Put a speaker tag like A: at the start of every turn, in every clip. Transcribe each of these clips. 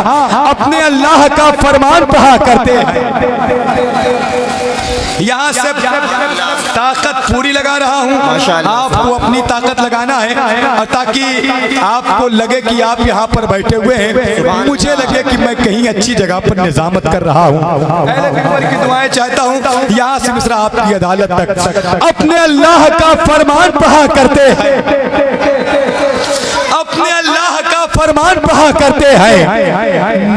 A: अपने अल्लाह का फरमान पढ़ा करते हैं। यहाँ से ताकत पूरी लगा रहा हूँ, आपको अपनी ताकत लगाना है ताकि आपको लगे कि आप यहाँ पर बैठे हुए हैं, मुझे लगे कि मैं कहीं अच्छी जगह पर निजामत कर रहा हूँ। की दुआएं चाहता हूँ यहाँ से मिस्रा आपकी अदालत तक। अपने अल्लाह का फरमान पढ़ा करते हैं, अपने अल्लाह का फरमान पढ़ा करते हैं,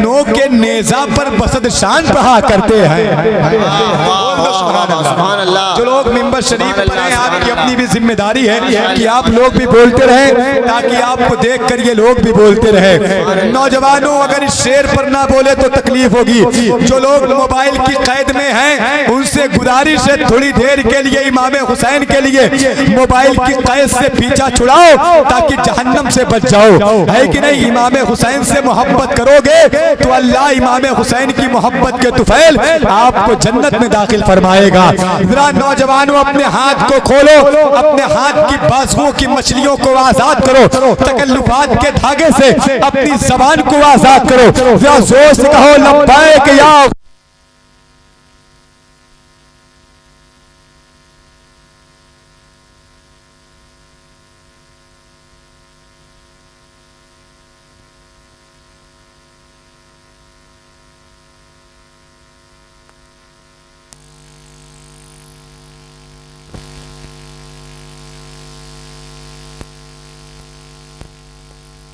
A: नो के नेजा पर बसद शान पढ़ा करते हैं। जो लोग मिंबर शरीफ पर हैं, आपकी अपनी भी जिम्मेदारी है कि आप लोग भी बोलते रहें ताकि आपको देखकर ये लोग भी बोलते रहे। नौजवानों, अगर इस शेर पर ना बोले तो तकलीफ होगी। जो लोग मोबाइल की कैद में हैं, उनसे गुजारिश है थोड़ी देर के लिए इमाम हुसैन के लिए मोबाइल की कैद से पीछा छुड़ाओ ताकि जहन्नम से बच जाओ, है कि नहीं। इमाम हुसैन से मोहब्बत करोगे तो अल्लाह इमाम हुसैन की मोहब्बत के तुफैल आपको जन्नत में दाखिल फरमाएगा। जरा नौजवानों, अपने हाथ को खोलो, अपने हाथ की बाजुओं की मछलियों को आजाद करो, तकल्लुफात के धागे से अपनी जबान को आजाद करो। जरा जोर से कहो लब्बैक या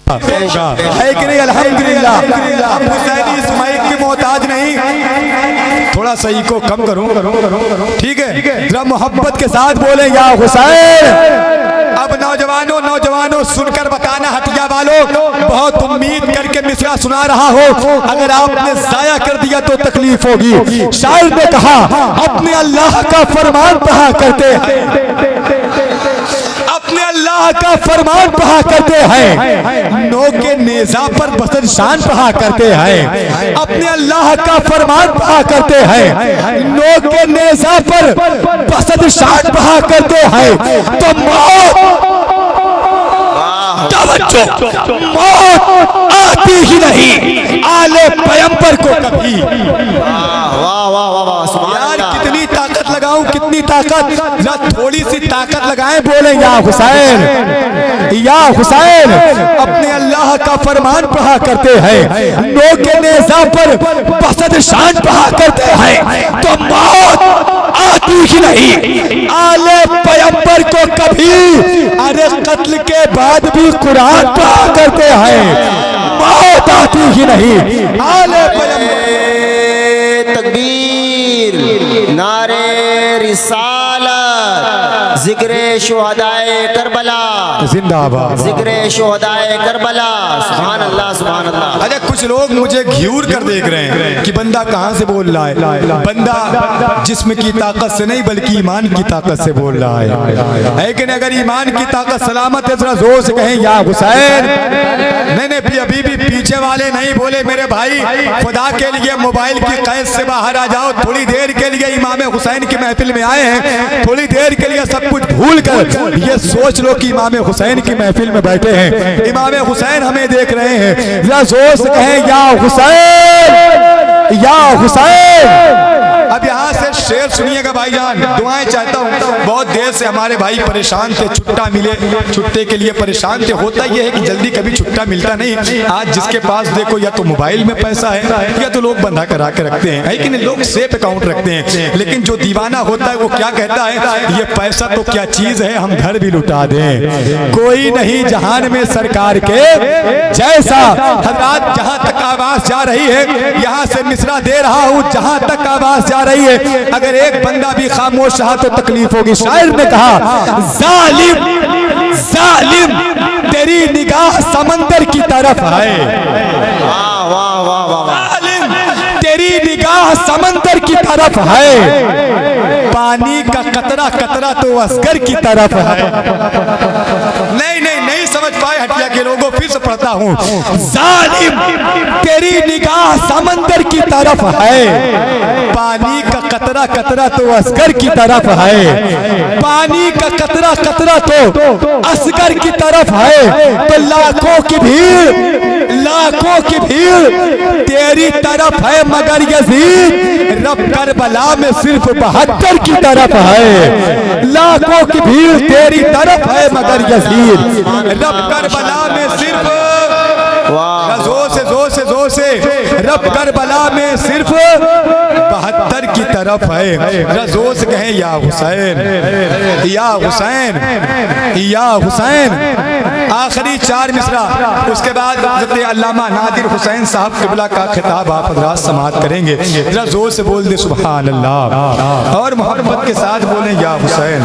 A: है कि नहीं। अल्हम्दुलिल्लाह, हुसैनी इस माइक की मोहताज नहीं। थोड़ा सही को कम करूं, ठीक है। जरा मोहब्बत के साथ बोले या हुसैन। अब नौजवानों सुनकर बताना, हटिया वालों, बहुत उम्मीद करके मिसरा सुना रहा हो, अगर आपने जाया कर दिया तो तकलीफ होगी। शायर ने कहा अपने अल्लाह का फरमान पढ़ा करते हैं, अपने अल्लाह का फरमान पढ़ा करते हैं, नो के नेजा पर बसर शान पढ़ा करते हैं। अपने अल्लाह का फरमान पढ़ा करते हैं, नो के नेजा पर बसर शान पढ़ा करते हैं। तो मौत आती ही नहीं आले पैगंबर को कभी। यार कितनी ताकत लगाऊं, कितनी ताकत, थोड़ी सी ताकत लगाएं, बोले या हुसैन, या हुसैन। अपने अल्लाह का फरमान पढ़ा करते हैं, नो के नेज़ा पर बसद शान पढ़ा करते हैं। तो मौत आती ही नहीं आले पैगंबर को कभी। अरे कत्ल के बाद भी कुरान पढ़ा करते हैं, मौत आती ही नहीं आले पैगंबर।
B: तकबीर, नारे रिसालत, जिक्रे शुहदाए करबला
A: जिंदाबाद,
B: जिक्रे शुहदाए करबला। सुभान अल्लाह, सुभान अल्लाह।
A: अच्छा, कुछ लोग मुझे घियूर कर देख रहे हैं कि बंदा कहां से बोल रहा है। बंदा जिस्म की ताकत से नहीं बल्कि ईमान की ताकत से बोल रहा है। लेकिन अगर ईमान की ताकत सलामत है, जरा जोर से कहें या हुसैन। नहीं, अभी भी पीछे वाले नहीं बोले मेरे भाई, खुदा के लिए मोबाइल की कैद से बाहर आ जाओ। थोड़ी देर के लिए इमाम हुसैन की महफिल में आए हैं, थोड़ी देर के लिए सब कुछ भूल कर ये सोच लो कि इमाम हुसैन की महफिल में बैठे हैं, इमाम हुसैन हमें देख रहे हैं। जरा जोर से कहें या हुसैन, या हुसैन। अब यहाँ से शेर सुनिएगा भाईजान, दुआएं चाहता हूँ। बहुत देर से हमारे भाई परेशान थे, छुट्टा मिले, छुट्टे के लिए परेशान थे। होता यह है कि जल्दी कभी छुट्टा मिलता नहीं। आज जिसके पास देखो या तो मोबाइल में पैसा है या तो लोग बंधा करा के रखते हैं, कि नहीं, लोग सेफ अकाउंट रखते हैं। लेकिन जो दीवाना होता है वो क्या कहता है, ये पैसा तो क्या चीज है, हम घर भी लुटा दें। कोई नहीं जहान में सरकार के जैसा। हजरात, जहां तक आवाज जा रही है, यहाँ से मिसरा दे रहा हूँ, जहां तक आवाज जा रही है, अगर एक बंदा भी खामोश रहा तो तकलीफ होगी। शायर ने कहा जालिम, जालिम तेरी निगाह समंदर की तरफ है। जालिम तेरी निगाह समंदर की तरफ है, पानी का कतरा कतरा तो असगर की तरफ है। नहीं समझ पाए हटिया के लोगों, फिर से पढ़ता हूँ, जालिम तेरी निगाह समंदर की तरफ है, पानी का कतरा कतरा तो असगर की तरफ है, पानी का कतरा कतरा तो असगर की तरफ है, तो लाखों की भीड़ तेरी तरफ है, मगर यजीद रब करबला में सिर्फ 72 की तरफ है। लाखों की भीड़ तेरी तरफ है, मगर यजीद रब करबला में सिर्फ जोर से रब करबला में सिर्फ 72 की तरफ है। जोर से कहें या हुसैन, या हुसैन, या हुसैन। आखिरी 4 मिसरा, उसके बाद हज़रत अल्लामा नादिर हुसैन साहब क़िबला का खिताब आप हज़रात समाअत करेंगे। जरा जोर से बोल दे सुभान अल्लाह, और मोहब्बत के साथ बोले या हुसैन।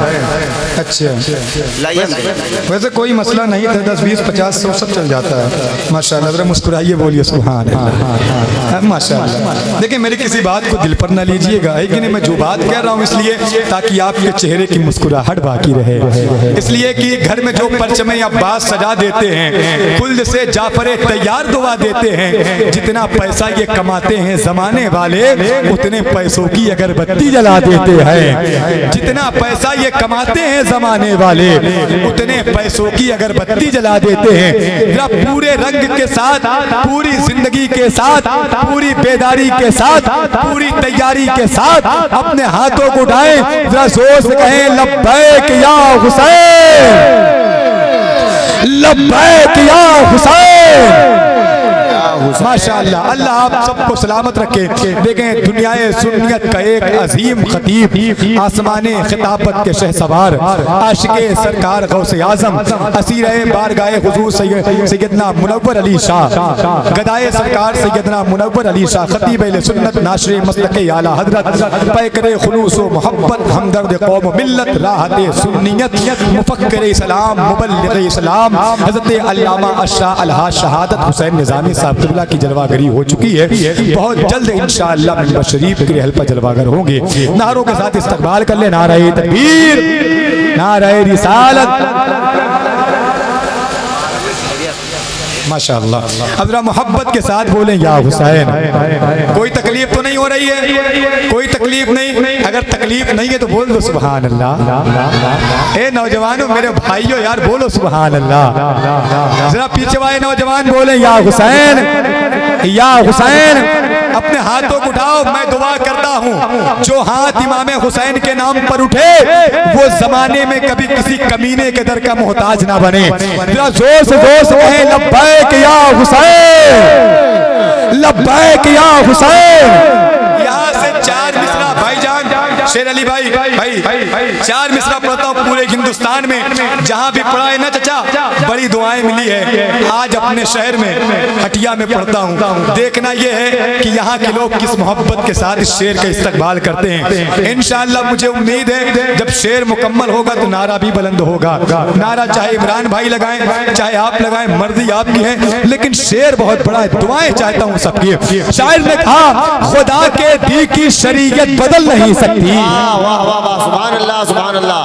A: अच्छा, वैसे कोई मसला नहीं था, 10, 20, 50, 100 सब चल जाता है माशाअल्लाह। जरा मुस्कुराइए, बोलिए सुभान अल्लाह माशाअल्लाह। देखिए मेरी किसी बात को दिल पर ना लीजिएगा, है कि नहीं। मैं जो बात कह रहा हूँ इसलिए ताकि आपके चेहरे की मुस्कुराहट बाकी रहे, इसलिए कि घर में जो परचमे अब्बास सजा देते हैं, कुल्द से जाफरे तैयार दुआ देते हैं, जितना पैसा ये कमाते हैं जमाने वाले, उतने पैसों की अगरबत्ती जला देते हैं। जितना पैसा ये कमाते हैं जमाने वाले, उतने पैसों की अगरबत्ती जला देते हैं। जरा पूरे रंग के साथ, पूरी जिंदगी के साथ, पूरी बेदारी के साथ, पूरी तैयारी के साथ अपने हाथों को उठाएं, जरा जोर से कहें लब्बैक या हुसैन, लब्बैक या हुसैन। माशाअल्लाह, अल्लाह आप सबको सलामत रखे। देखें दुनिया सुन्नियत का एक अजीम खतीब, आसमाने खिताबत के शहसवार, आशिके सरकार गौसे आजम, असीरे बारगाए हुजूर सैयदना मुनव्वर अली शाह, गदाए सरकार सैयदना मुनव्वर अली शाह, खतीब अहले सुन्नत, नाशरे मसलके आला हजरत, पैकरे खुलूस व मोहब्बत, हमदर्द कौम मिल्लत, राहते सुन्नियत, मुफक्किर इस्लाम, मुबल्लिग इस्लाम, हज़रत अल्लामा अशराफ अलहाज शहादत हुसैन निज़ामी साहब क़िबला की जलवागरी हो चुकी है। बहुत जल्द इंशाअल्लाह मिंबर शरीफ के रहल पर जलवागर होंगे। नारों के साथ इस्तकबाल कर ले, नारे तकबीर, नारे रिसालत, माशाअल्लाह। अब जरा मोहब्बत के साथ बोलें या हुसैन। कोई तकलीफ तो नहीं हो रही है, कोई तकलीफ नहीं। अगर तकलीफ नहीं है तो बोल दो सुभान अल्लाह। ए नौजवानों, मेरे भाइयों यार, बोलो सुभान अल्लाह। जरा पीछे वाले नौजवान बोले या हुसैन, या हुसैन। अपने हाथों को उठाओ, मैं दुआ करता हूँ जो हाथ इमाम हुसैन के नाम पर उठे वो जमाने में कभी किसी कमीने के दर का मोहताज ना बने। जरा जोर से कहें लब्बैक या हुसैन, लब्बैक या हुसैन। यहाँ से 4 मिसरा भाईजान शेर अली भाई 4 मिसरा पढ़ता हूँ। पूरे हिंदुस्तान में जहाँ भी पढ़ा है ना चचा, बड़ी दुआएं मिली है। आज अपने शहर में हटिया में पढ़ता हूँ। देखना यह है कि यहाँ के लोग किस मोहब्बत के साथ इस शेर का इस्तकबाल करते हैं। इंशाअल्लाह मुझे उम्मीद है जब शेर मुकम्मल होगा तो नारा भी बुलंद होगा। नारा चाहे इमरान भाई लगाएं, चाहे आप लगाएं, मर्जी आपकी है, लेकिन शेर बहुत बड़ा है। दुआएं चाहता हूँ सबकी। शायर ने कहा खुदा के दी की शरीयत बदल नहीं सकती।
B: वाह वाह वाह, सुभान अल्लाह, सुभान अल्लाह।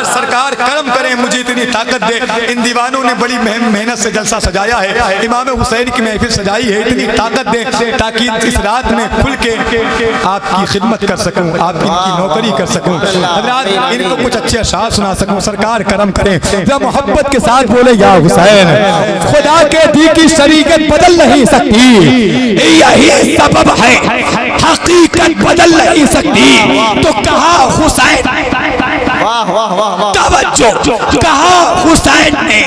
A: सरकार करम करें, मुझे इतनी ताकत दे। इन दीवानों ने बड़ी मेहनत से जलसा सजाया है, इमाम हुसैन की महफिल सजाई है। इतनी ताकत दे ताकि इस रात में खुल के आपकी खिदमत कर सकूं, आपकी नौकरी कर सकूं, हज़रात इनको कुछ अच्छे अशार सुना सकूं। सरकार करम करें, जब मोहब्बत के साथ बोले या हुसैन। खुदा के दी की शरीयत बदल नहीं सकती, यही सबब है हकीकत बदल नहीं सकती। तो कहा हुसैन,
B: वाह वाह वाह वाह,
A: तवज्जो, कहा हुसैन ने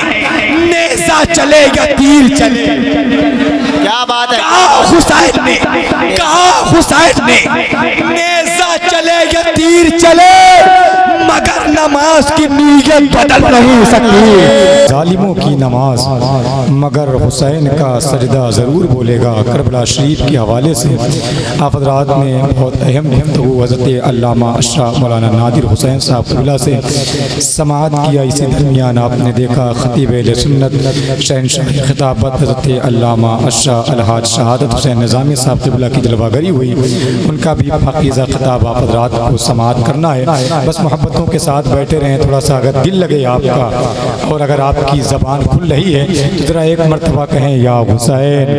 A: नेज़ा चले या तीर चले।
B: क्या बात है।
A: कहा हुसैन ने, कहा हुसैन ने नेज़ा चले या तीर चले, मगर नमाज की नीयत बदल नहीं सकती। जालिमों की नमाज मगर हुसैन का सजदा ज़रूर बोलेगा। करबला शरीफ के हवाले से आप हज़रात ने बहुत अहम गुफ्तगू हज़रत अल्लामा अशराफ मौलाना नादिर हुसैन साहब क़िबला से समाअत किया। इसी दरमियान आपने देखा खतीब अहले सुन्नत शहंशाह खिताबत हज़रत अल्लामा अशराफ अलहाज शहादत हुसैन निज़ामी साहब क़िबला की जलवागरी हुई। उनका भी पाकीज़ा खिताब आप हज़रात को समाअत करना है। बस मोहब्बत मोहब्बतों के साथ बैठे रहें। थोड़ा सा अगर दिल लगे आपका और अगर आपकी ज़बान खुल रही है तो ज़रा एक मरतबा कहें या हुसैन,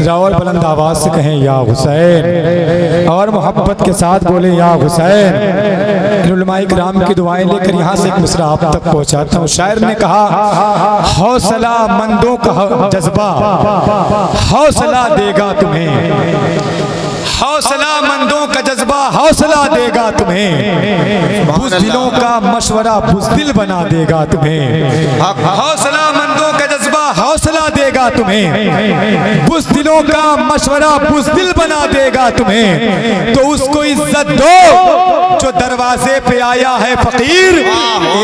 A: ज़रा और बुलंद आवाज़ से कहें या हुसैन, और मोहब्बत के साथ बोले या हुसैन। उलमाए किराम की दुआएं लेकर यहाँ से एक मिसरा आप तक पहुँचाता हूँ। शायर ने कहा, हौसला मंदों का जज्बा हौसला देगा तुम्हें, हौसला मंदों का जज्बा हौसला देगा तुम्हें, बुज़दिलों का मशवरा बुज़दिल बना देगा तुम्हें। हौसला मंदों का जज्बा हौसला देगा तुम्हें, बुज़दिलों का मशवरा बुज़दिल बना देगा तुम्हें। तो उसको इज्जत दो जो दरवाजे पे आया है फकीर,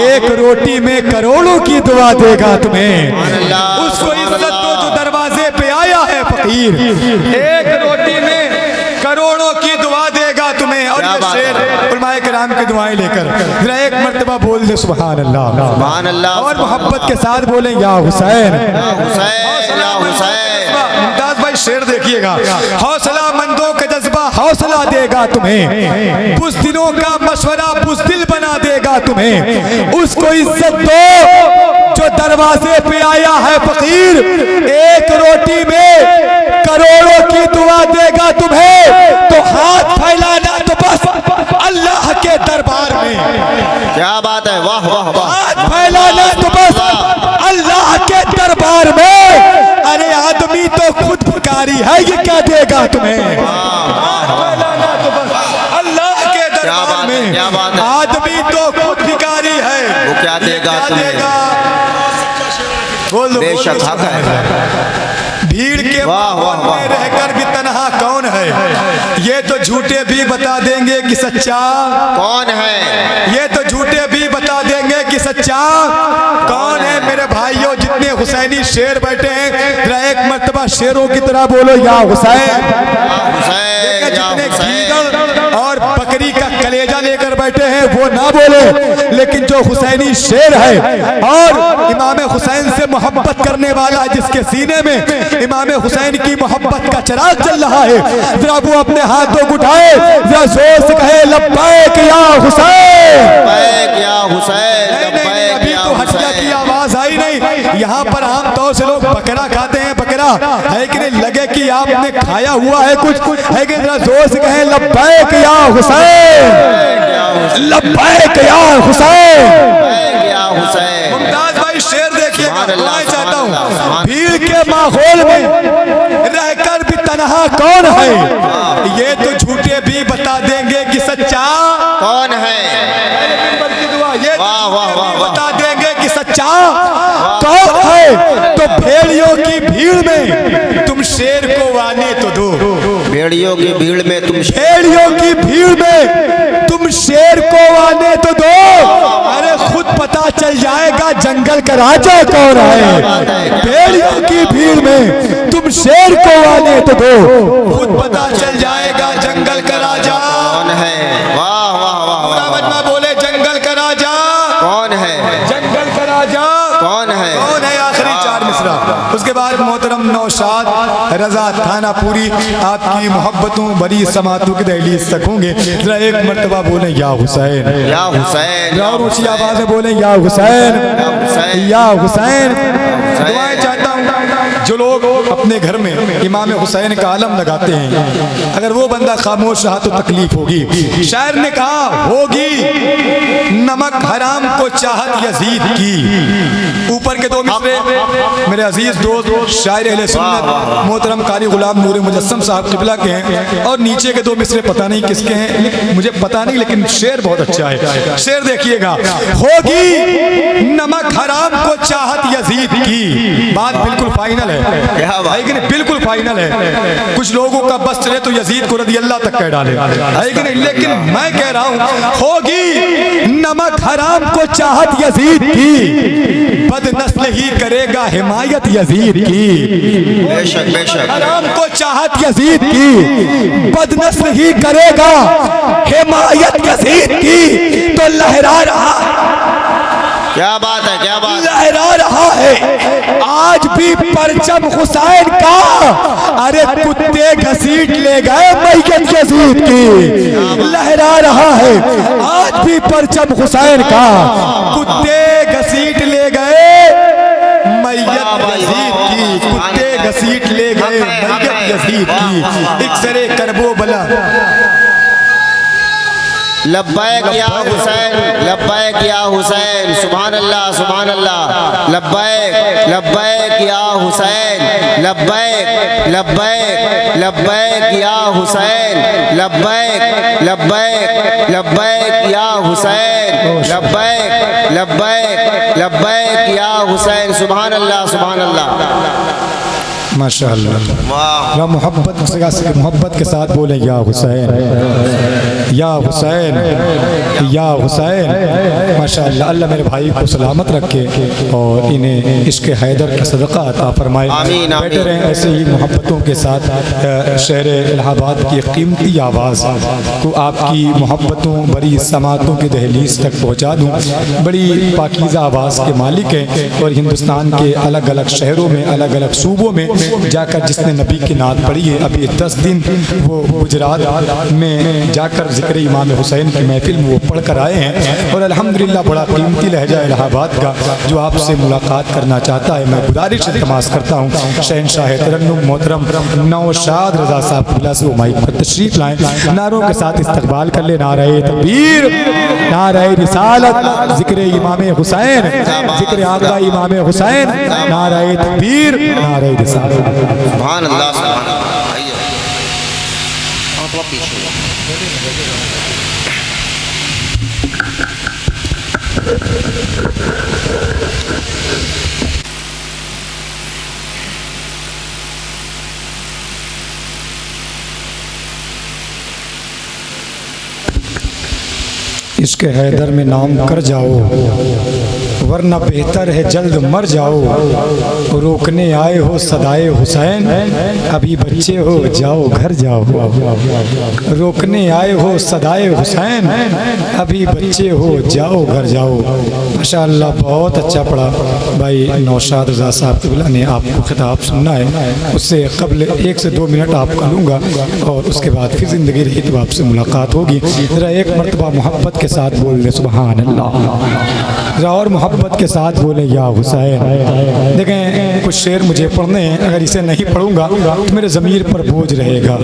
A: एक रोटी में करोड़ों की दुआ देगा तुम्हें। उसको इज्जत दो जो दरवाजे पे आया है फकीर, एक रोटी में करोड़ों की दुआ देगा तुम्हें। और ये शेर उलमाए किराम की दुआएं लेकर जरा एक मर्तबा बोल दे सुभान अल्लाह,
B: सुभान अल्लाह,
A: और मोहब्बत के साथ बोले या हुसैन,
B: हुसैन या हुसैन।
A: मुमताज भाई शेर देखिएगा, हौसला मंदों का जज्बा हौसला देगा तुम्हें, बुज़दिलों का मशवरा बुज़दिल बना देगा तुम्हें। उसको इज्जत दो जो दरवाजे पे आया है फकीर, एक रोटी में करोड़ों की दुआ देगा तुम्हें। तो हाथ फैलाना तो बस अल्लाह के दरबार में,
B: क्या बात है, वाह वाह वाह।
A: हाथ फैलाना तो बस अल्लाह के दरबार में। अरे आदमी तो खुद भिखारी है, ये क्या देगा तुम्हें। हाथ फैलाना तो बस अल्लाह के दरबार में,
B: क्या बात है,
A: आदमी तो खुद भिखारी है,
B: वो क्या देगा तुम्हें।
A: बोल दो,
B: बेशक हक है।
A: भीड़ के माहौल में रहकर भी तन्हा कौन है, ये तो झूठे भी बता देंगे कि सच्चा
B: कौन है।
A: ये तो झूठे भी बता देंगे कि सच्चा कौन है। मेरे भाइयों जितने हुसैनी शेर बैठे हैं, जरा एक मर्तबा शेरों की तरह बोलो या हुसैन। जितने गीदड़ और बकरी का कलेजा लेकर बैठे हैं वो ना बोले, लेकिन जो हुसैनी शेर है और इमाम हुसैन से मोहब्बत करने वाला, जिसके सीने में इमाम हुसैन की मोहब्बत का चिराग चल रहा है, जरा वो अपने हाथों को उठाए, जरा जोर से कहे लब्बैक या हुसैन,
B: लब्बैक या हुसैन।
A: अभी तो हटिया की आवाज आई नहीं। यहाँ पर आमतौर से लोग बकरा खाते हैं, बकरा है कि नहीं, लगे कि आपने खाया हुआ है कुछ है कि, जरा जोर से कहे लब्बैक या हुसैन, लब्बैक या हुसैन। मुमताज भाई शेर देखिएगा, मैं चाहता हूँ भीड़ के माहौल में रहकर भी तन्हा कौन है, ये तो झूठे भी बता देंगे कि सच्चा
B: कौन है।
A: ये
B: वाह वाह वाह,
A: बता देंगे कि सच्चा कौन है। तो भेड़ियों की भीड़ में तुम शेर को आने तो दो,
B: भेड़ियों की भीड़ में तुम,
A: भेड़ियों की भीड़ में तुम शेर को आने तो दो। अरे खुद पता चल जाएगा जंगल का राजा कौन है। भेड़ियों की भीड़ में तुम शेर को आने तो दो, खुद पता चल जाएगा जंगल का राजा
B: कौन है। वाह वाह वाह,
A: मजमा बोले जंगल का राजा
B: कौन है,
A: जंगल का राजा
B: कौन है,
A: कौन है। आखिरी चार मिसरा, उसके बाद मोहतरम नौशाद रजा थाना पूरी आपकी मोहब्बतों बड़ी समातों की दहलीज तक होंगे। जरा एक मर्तबा बोले या हुसैन,
B: या हुसैन,
A: और ऊंची आवाज में बोले या हुसैन, या हुसैन। दुआएं चाहता हूँ जो लोग अपने घर में इमाम हुसैन का आलम लगाते हैं, अगर वो बंदा खामोश रहा तो तकलीफ होगी। शायर ने कहा होगी नमक हराम को चाहत यजीद की। ऊपर के दो मिसरे मेरे अजीज दोस्त शायर अहले सुन्नत मोहतरम कारी गुलाम नूर मुजस्सम साहब किबला के हैं, और नीचे के दो मिसरे पता नहीं किसके हैं, मुझे पता नहीं, लेकिन शेर बहुत अच्छा है। शेर देखिएगा, होगी नमक हराम को चाहत यजीद की। बात बिल्कुल फाइनल है, है कि नहीं, बिल्कुल फाइनल है। कुछ लोगों का बस चले तो यजीद को रदी अल्लाह तक कह डाले, है कि नहीं, लेकिन मैं कह रहा हूँ होगी नमक हराम को चाहत यजीद की, बदनस्ल ही करेगा हिमायत यजीद की।
B: बेशक बेशक,
A: हराम को चाहत यजीद की, बदनस्ल ही करेगा हिमायत यजीद की। तो लहरा रहा
B: क्या बात है, क्या बात है।
A: लहरा रहा है आज भी परचम हुसैन का। अरे कुत्ते घसीट ले गए मैयत यजीद की। लहरा रहा है आज भी परचम हुसैन का। कुत्ते घसीट ले गए मैयत यजीद की। कुत्ते घसीट ले गए मैयत यजीद की। इक्सरे करबो बला
B: लब्बैक या हुसैन, लब्बैक या हुसैन, सुभान अल्लाह, सुभान अल्लाह। लब्बैक लब्बैक या हुसैन, लब्बैक लब्बैक लब्बैक या हुसैन, लब्बैक लब्बैक लब्बैक या हुसैन, लब्बैक लब्बैक लब्बैक या हुसैन, सुभान अल्लाह, सुभान अल्लाह।
A: माशाअल्लाह। मोहब्बत के साथ बोले या हुसैन, या हुसैन, या हुसैन। माशाअल्लाह। अल्लाह मेरे भाई को सलामत रखे और इन्हें इश्क हैदर का सदका अता फरमाए। बैठे रहें ऐसे ही मोहब्बतों के साथ। शहर इलाहाबाद की कीमती आवाज़ को आपकी मोहब्बतों बड़ी समातों की दहलीज तक पहुँचा दूँ। बड़ी पाकीज़ा आवाज़ के मालिक हैं और हिंदुस्तान के अलग अलग शहरों में, अलग अलग सूबों में जाकर जिसने नबी की नात पढ़ी है, अभी 10 दिन वो गुजरात में जाकर जिक्र इमाम हुसैन की महफिल में वो पढ़ कर आए हैं। और अल्हम्दुलिल्लाह बड़ा कीमती लहजा इलाहाबाद का जो आपसे मुलाकात करना चाहता है, मैं गुजारिश इल्तमास करता हूँ शहनशाह तरन्नुम मोहतरम नौशाद रज़ा साहब से वो माइक पर तशरीफ लाएँ। नारों के साथ इस्तकबाल कर ले। नारे तकबीर, नारे रिसालत, जिक्र इमाम हुसैन, जिक्र आका इमाम हुसैन, नारे तकबीर, नारे रिसालत।
B: सुभान अल्लाह, सुभान अल्लाह। आइए थोड़ा पीछे।
A: इश्क हैदर में नाम कर जाओ वरना बेहतर है जल्द मर जाओ। रोकने आए हो सदाए हुसैन, अभी बच्चे हो जाओ घर जाओ। रोकने आए हो सदाए हुसैन, अभी बच्चे हो जाओ घर जाओ। माशाअल्लाह बहुत अच्छा पढ़ा भाई नौशाद रज़ा साहब ने। आपको खिताब सुनना है, उससे कबल 1 से 2 मिनट आपका लूँगा और उसके बाद फिर ज़िंदगी रही तो आपसे मुलाकात होगी। ज़रा एक मरतबा मोहब्बत के साथ बोल दे सुभान अल्लाह। ज़रा और मोहब्बत के साथ बोले या हुसैन। देखें कुछ शेर मुझे पढ़ने हैं, अगर इसे नहीं पढ़ूंगा तो मेरे ज़मीर पर बोझ रहेगा,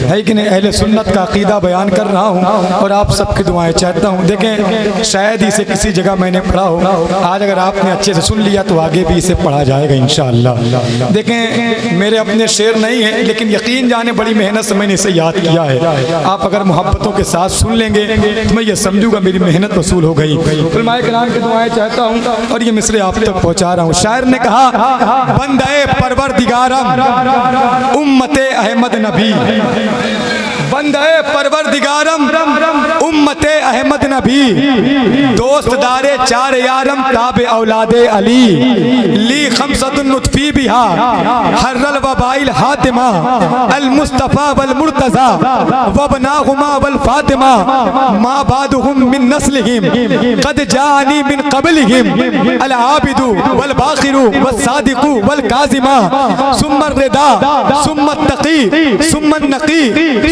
A: है कि नहीं। अहले सुन्नत का अकीदा बयान कर रहा हूँ और आप सबकी दुआएं चाहता हूँ। देखें शायद इसे किसी जगह मैंने पढ़ा हो, आज अगर आपने अच्छे से सुन लिया तो आगे भी इसे पढ़ा जाएगा इंशाअल्लाह। देखें मेरे अपने शेर नहीं है, लेकिन यकीन जाने बड़ी मेहनत से मैंने इसे याद किया है। आप अगर मोहब्बतों के साथ सुन लेंगे तो मैं ये समझूंगा मेरी मेहनत वसूल हो गई। उलमाए किराम की दुआएं चाहता हूँ और ये मिसरे आप तक पहुँचा रहा हूँ। शायर ने कहा बंदे परवरदिगारम उम्मते अहमद नबी, बंदे परवरदिगारम उम्मते अहमद नबी, दोस्त दारे 4 यारम ताबे औलादे अली, ली खमसतुन नुतफी बिहा हर्रल वबाइल हातिमा, अल मुस्तफा वल मुर्तजा वबनाहुमा वल फातिमा, मा बादुहुम मिन नस्लिहिम कद जानी मिन क़ब्लिहिम अल आबिदु वल बाखिरु वस सादिकु वल काज़िमा, सुम्मा रिदा सुम्मा तकी सुम्मा नकी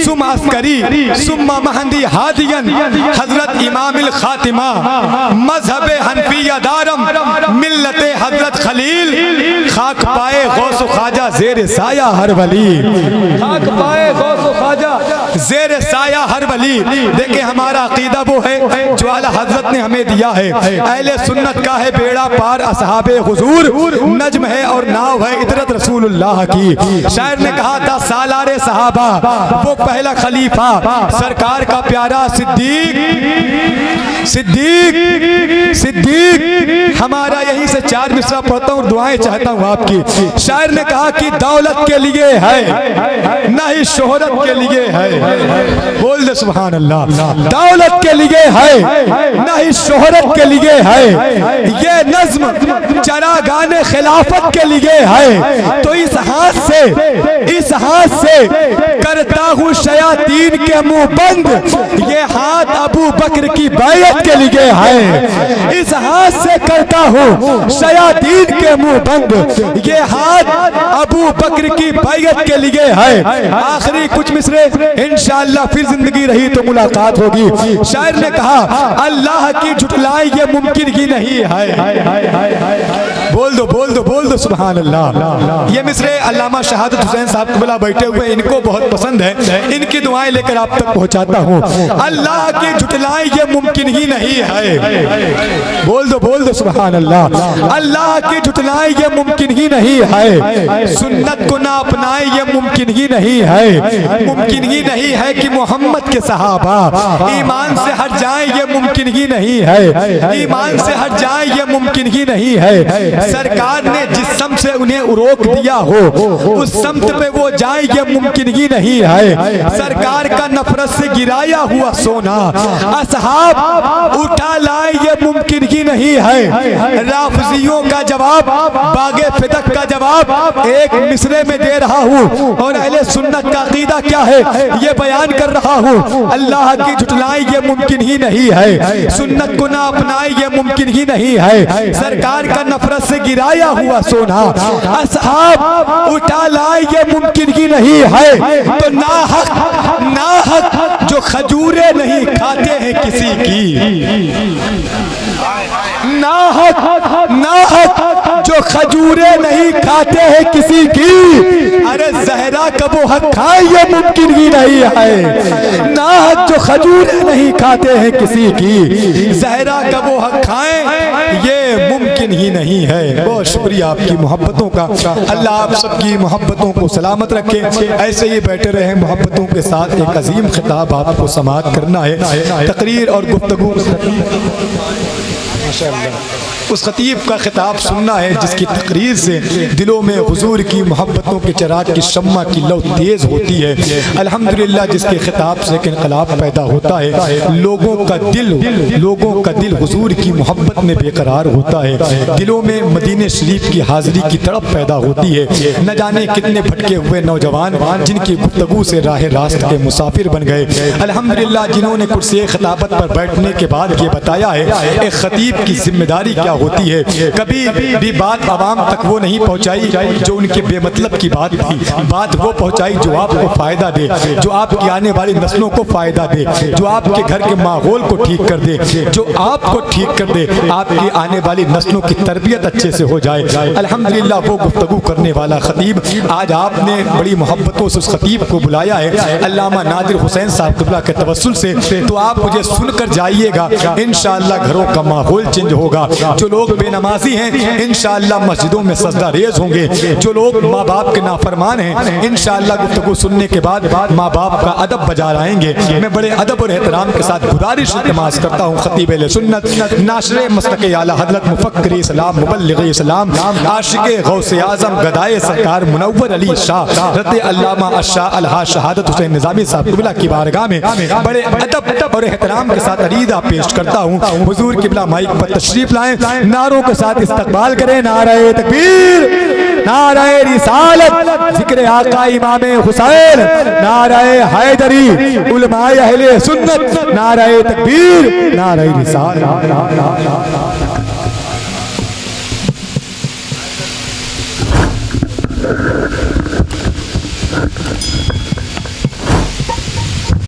A: सुम्मा अस्करी सुम्मा महंदी हादियन हजरत इमामिल खातिमा, मजहब हनफिया दारम मिल्लते हजरत खलील, खाक पाए गौस ख्वाजा जेर साया हर वली, खाक पाए गौस ख्वाजा जेर साया हर वली। देखे हमारा अकीदा वो है जो आला हजरत ने हमें दिया है। अहले सुन्नत का है बेड़ा पार असहाबे हुजूर, नज्म है और नाव है इतरत रसूलुल्लाह की। शायर ने कहा था सालारे सहाबा वो पहला खलीफा सरकार का प्यारा सिद्दीक, सिद्दीक सिद्दीक। हमारा यहीं से 4 मिसरा पढ़ता हूँ, दुआएं चाहता हूँ आपकी। शायर ने कहा कि दौलत के लिए है ना ही शोहरत के लिए है, बोल दे सुभान अल्लाह। दौलत के लिए है ना ही शोहरत के लिए है, ये नज्म चरागाने खिलाफत के लिए है। तो इस हाथ से करता हूँ शयातीन के मुंह बंद, ये हाथ अबू बकर की बैयत के लिए है। इस हाथ से करता हूँ शयातीन के मुंह बंद, ये हाथ अबू बकर की बैयत के लिए है। आखिरी कुछ मिसरे इंशाअल्लाह, फिर जिंदगी रही तो मुलाकात होगी। शायर ने कहा अल्लाह की झुठलाई ये मुमकिन ही नहीं है। बोल दो सुभान अल्लाह। ये मिसरे अल्लामा शहादत हुसैन साहब क़िबला बैठे हुए, इनको बहुत पसंद है, इनकी दुआएं लेकर आप तक पहुंचाता हूँ। अल्लाह की झुठलाई ये मुमकिन ही नहीं है। बोल दो सुभान अल्लाह। अल्लाह की झुठलाई ये मुमकिन ही नहीं है, सुन्नत को ना अपनाए ये मुमकिन ही नहीं है। मुमकिन ही नहीं है कि मोहम्मद के सहाबा ईमान से हट जाए, ये मुमकिन ही नहीं है। ईमान से हट जाए ये मुमकिन ही नहीं है। सरकार ने जिस समत से उन्हें रोक दिया हो उस समत पे वो जाए ये मुमकिन ही नहीं है। सरकार का नफरत से गिराया हुआ सोना असहाब उठा लाए ये मुमकिन ही नहीं है। राफजियों का जवाब, बागे फिदक का जवाब एक मिसरे में दे रहा हूँ और अहले सुन्नत का अकीदा क्या है ये बयान कर रहा हूँ। अल्लाह की झुठलाई ये मुमकिन ही नहीं है, सुन्नत को ना अपनाए ये मुमकिन ही नहीं है। सरकार का नफरत से गिराया हुआ सोना असहाब उठा लाए ये मुमकिन ही नहीं है। तो नाहक जो खजूरे नहीं खाते हैं किसी की, नाहक जो खजूरे नहीं खाते हैं किसी की, अरे जहरा कब वो हक खाए ये मुमकिन ही नहीं है। नाहक जो खजूरे नहीं खाते हैं किसी की, जहरा कब वो हक खाए ये मुमकिन ही नहीं है। बहुत शुक्रिया आपकी मोहब्बतों का। अल्लाह आप सबकी मोहब्बतों को सलामत रखे। ऐसे ही बैठे रहे मोहब्बतों के साथ। एक अजीम खिताब आपको समाअत करना है, तकरीर और गुफ्तगू उस खतीब का खिताब सुनना है जिसकी तकरीर से दिलों में हुजूर की मोहब्बतों के चिराग की शम्मा की लौ तेज़ होती है। अल्हम्दुलिल्लाह जिसके खिताब से एक इनकलाब पैदा होता है, लोगों का दिल हुजूर की मोहब्बत में बेकरार होता है। दिलों में मदीने शरीफ की हाजिरी की तड़प पैदा होती है। न जाने कितने भटके हुए नौजवान जिनकी गुफ्तगू से राह रास्त के मुसाफिर बन गए। अल्हम्दुलिल्लाह जिन्होंने कुर्सी खिताबत पर बैठने के बाद ये बताया है एक खतीब की जिम्मेदारी क्या होती है। कभी भी बात आवाम तक वो नहीं पहुंचाई जो उनके बेमतलब की बात थी, बात वो पहुंचाई जो आपको फायदा दे, जो आपकी आने वाली नस्लों को फायदा दे, जो आपके घर के माहौल को ठीक कर दे, जो आपको ठीक कर दे, आपकी आने वाली नस्लों की तरबियत अच्छे से हो जाए। अल्हम्दुलिल्लाह वो गुफ्तगू करने वाला खतीब आज आपने बड़ी मोहब्बतों से उस खतीब को बुलाया है, अल्लामा नादिर हुसैन साहब क़िबला के तवस्सुल से। तो आप मुझे सुनकर जाइएगा, इंशाअल्लाह घरों का माहौल चेंज होगा। जो लोग बेनमाजी हैं इंशाअल्लाह मस्जिदों में सजदा रेज होंगे। जो लोग माँ बाप के नाफरमान हैं इंशाअल्लाह गुफ्तगू सुनने के बाद माँ बाप का अदब बजा लाएंगे। मैं बड़े अदब और एहतराम के साथ गुजारिश इल्तिमास करता हूँ खतीब अहले सुन्नत नाशरे मसलक आला हज़रत मुफक्किर इस्लाम मुबल्लिग़ इस्लाम आशिक़े गौसे आज़म गदाए सरकार मुनव्वर अली शाह हज़रत अल्लामा अशाह अलहा शहादत हुसैन निज़ामी साहब क़िबला की बारगाह में बड़े अदब और एहतराम के साथ अरीदा पेश करता हूँ। हुजूर क़िबला माइक पर तशरीफ लाएं, नारों के साथ इस्तकबाल करें। नारे तकबीर, नारे रिसालत, जिक्र आका इमाम हुसैन, नारे हैदरी, उलमाए अहले सुन्नत, नारे तकबीर, नारे रिसालत।